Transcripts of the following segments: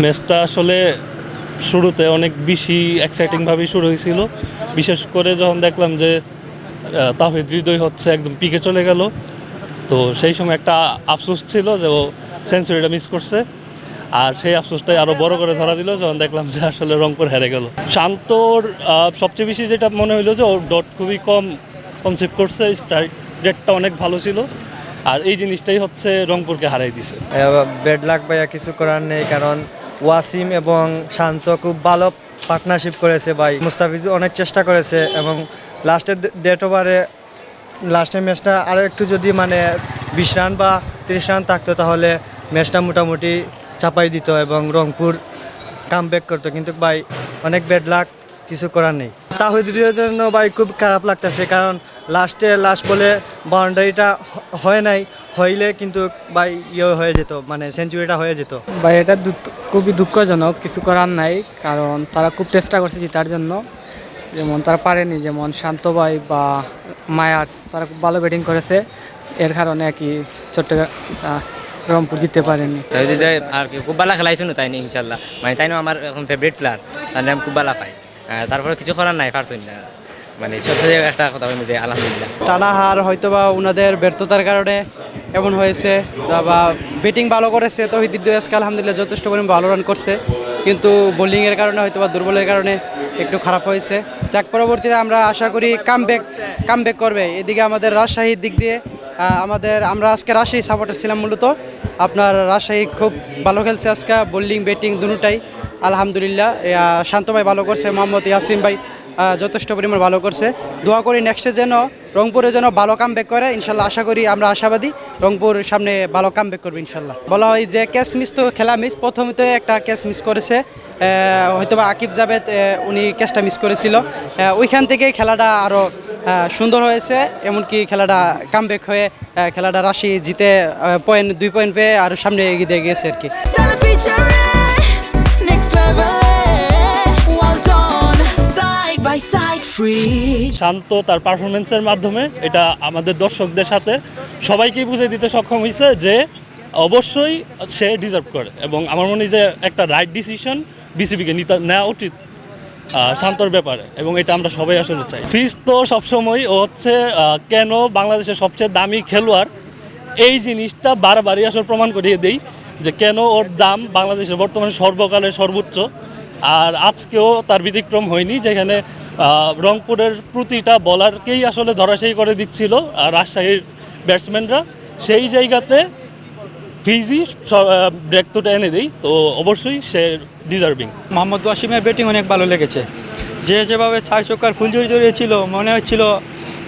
ম্যাচটা আসলে শুরুতে অনেক বেশি এক্সাইটিংভাবেই শুরু হয়েছিল, বিশেষ করে যখন দেখলাম যে তাওহিদ হৃদয় হচ্ছে একদম পিকে চলে গেল। তো সেই সময় একটা আফসোস ছিল যে ও সেঞ্চুরিটা মিস করছে, আর সেই আফসোসটাই আরও বড় করে ধরা দিল যখন দেখলাম যে আসলে রংপুর হেরে গেল। শান্তর সবচেয়ে বেশি যেটা মনে হইলো যে ওর ডট খুবই কম কনসেপ্ট করছে, স্ট্রাইক রেটটা অনেক ভালো ছিল, আর এই জিনিসটাই হচ্ছে রংপুরকে হারাই দিছে। ব্যাড লাক ভাইয়া কিছু করার নেই, কারণ ওয়াসিম এবং শান্ত খুব ভালো পার্টনারশিপ করেছে ভাই। মুস্তাফিজ অনেক চেষ্টা করেছে এবং লাস্টের ডেট ওভারে লাস্টের ম্যাচটা আরও একটু যদি মানে 20 রান বা 30 রান থাকতো তাহলে ম্যাচটা মোটামুটি চাপাই দিত এবং রংপুর কাম ব্যাক করতো, কিন্তু ভাই অনেক ব্যাড লাক, কিছু করার নেই। তাহিদের জন্য ভাই খুব খারাপ লাগতেছে, কারণ লাস্ট বলে বাউন্ডারিটা হয় নাই, হইলে কিন্তু ভাই হয়ে যেত, মানে সেঞ্চুরিটা হয়ে যেত। ভাই এটা খুবই দুঃখজনক, কিছু করার নাই, কারণ তারা খুব চেষ্টা করছে জেতার জন্য, যেমন তারা পারেনি, যেমন শান্ত ভাই বা মায়ার্স তারা খুব ভালো ব্যাটিং করেছে, এর কারণে আর কি চট্টগ্রাম রংপুর জিততে পারেনি। আর কি খুব ভালো খেলাইছিল তাই নি ইনশাল্লাহ, মানে তাই আমার এখন ফেভারিট প্লেয়ার, তার নাম খুব ভালো পাই। তারপরে কিছু করার নাই, পারছই না, মানে সবচেয়ে একটা কথা বলি যে আলহামদুলিল্লাহ। টানা হার হয়তো বা ওনাদের ব্যর্থতার কারণে এমন হয়েছে, বা ব্যাটিং ভালো করেছে তো আজকে আলহামদুলিল্লাহ যথেষ্ট পরিমাণ ভালো রান করছে, কিন্তু বোলিংয়ের কারণে হয়তো বা দুর্বলের কারণে একটু খারাপ হয়েছে। যাক, পরবর্তীতে আমরা আশা করি কামব্যাক করবে। এদিকে আমাদের রাজশাহীর দিক দিয়ে আমরা আজকে রাজশাহী সাপোর্টার ছিলাম মূলত। আপনার রাজশাহী খুব ভালো খেলছে আজকে, বোলিং ব্যাটিং দুটোটাই আলহামদুলিল্লাহ। শান্ত ভাই ভালো করছে, মোহাম্মদ ইয়াসিন ভাই যথেষ্ট পরিমাণ ভালো করছে। দোয়া করি নেক্সটে যেন রংপুরে যেন ভালো কামব্যাক করে, ইনশাল্লাহ আশা করি, আমরা আশাবাদী রংপুর সামনে ভালো কামব্যাক করবে ইনশাল্লাহ। বলা হয় যে ক্যাচ মিস তো খেলা মিস, প্রথমে তো একটা ক্যাচ মিস করেছে, হয়তোবা আকিব জাভেদ উনি ক্যাচটা মিস করেছিল, ওইখান থেকেই খেলাটা আরও সুন্দর হয়েছে, এমনকি খেলাটা কামব্যাক হয়ে খেলাটা রাশি জিতে 2 পয়েন্ট পেয়ে আর সামনে এগিয়ে গিয়েছে আর কি। শান্ত তার পারফরমেন্সের মাধ্যমে এটা আমাদের দর্শকদের সাথে সবাইকেই বুঝিয়ে দিতে সক্ষম হয়েছে যে অবশ্যই সে ডিজার্ভ করে, এবং আমার মনে হয় যে একটা রাইট ডিসিশন বিসিবিকে নেওয়া উচিত শান্তর ব্যাপারে, এবং এটা আমরা সবাই আসলে চাই। ফিজ তো সবসময় ও হচ্ছে কেন বাংলাদেশের সবচেয়ে দামি খেলোয়াড়, এই জিনিসটা বারবারই আসলে প্রমাণ করিয়ে দেই যে কেন ওর দাম বাংলাদেশের বর্তমানে সর্বকালের সর্বোচ্চ। আর আজকেও তার ব্যতিক্রম হয়নি, যেখানে রংপুরের প্রতিটা বলারকেই আসলে ধরাশায়ী করে দিচ্ছিল রাজশাহীর ব্যাটসম্যানরা, সেই জায়গাতে ফিজি ব্রেকথ্রুটা এনে দেই, তো অবশ্যই সে ডিজার্ভিং। মোহাম্মদ ওয়াসিমের ব্যাটিং অনেক ভালো লেগেছে, যেভাবে 4 ছক্কার ফুলঝুরি জড়িয়েছিল, মনে হচ্ছিল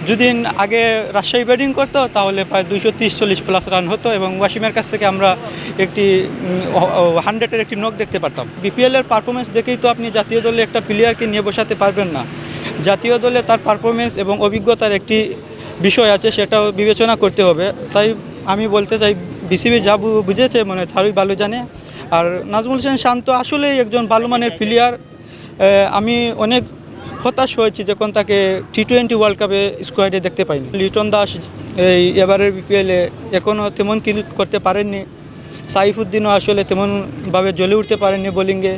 যদি আগে রাজশাহী ব্যাটিং করতো তাহলে প্রায় 230-40 প্লাস রান হতো, এবং ওয়াসিমের কাছ থেকে আমরা একটি 100-এর একটি নক দেখতে পারতাম। বিপিএলের পারফরমেন্স দেখেই তো আপনি জাতীয় দলে একটা প্লেয়ারকে নিয়ে বসাতে পারবেন না, জাতীয় দলে তার পারফরমেন্স এবং অভিজ্ঞতার একটি বিষয় আছে, সেটাও বিবেচনা করতে হবে। তাই আমি বলতে চাই বিসিবি যা বুঝেছে মানে তারই ভালো জানে। আর নাজমুল হোসেন শান্ত আসলেই একজন ভালো মানের প্লেয়ার। আমি অনেক হতাশ হয়েছি যখন তাকে T20 ওয়ার্ল্ড কাপে স্কোয়াডে দেখতে পাইনি। লিটন দাস এই এবারের বিপিএলে এখনও তেমন কিছু করতে পারেননি, সাইফুদ্দিনও আসলে তেমনভাবে জ্বলে উঠতে পারেননি বোলিংয়ে।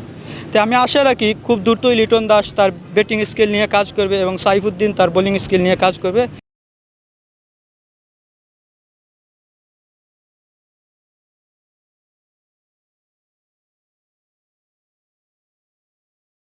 তো আমি আশা রাখি খুব দ্রুতই লিটন দাস তার ব্যাটিং স্কিল নিয়ে কাজ করবে এবং সাইফুদ্দিন তার বোলিং স্কিল নিয়ে কাজ করবে।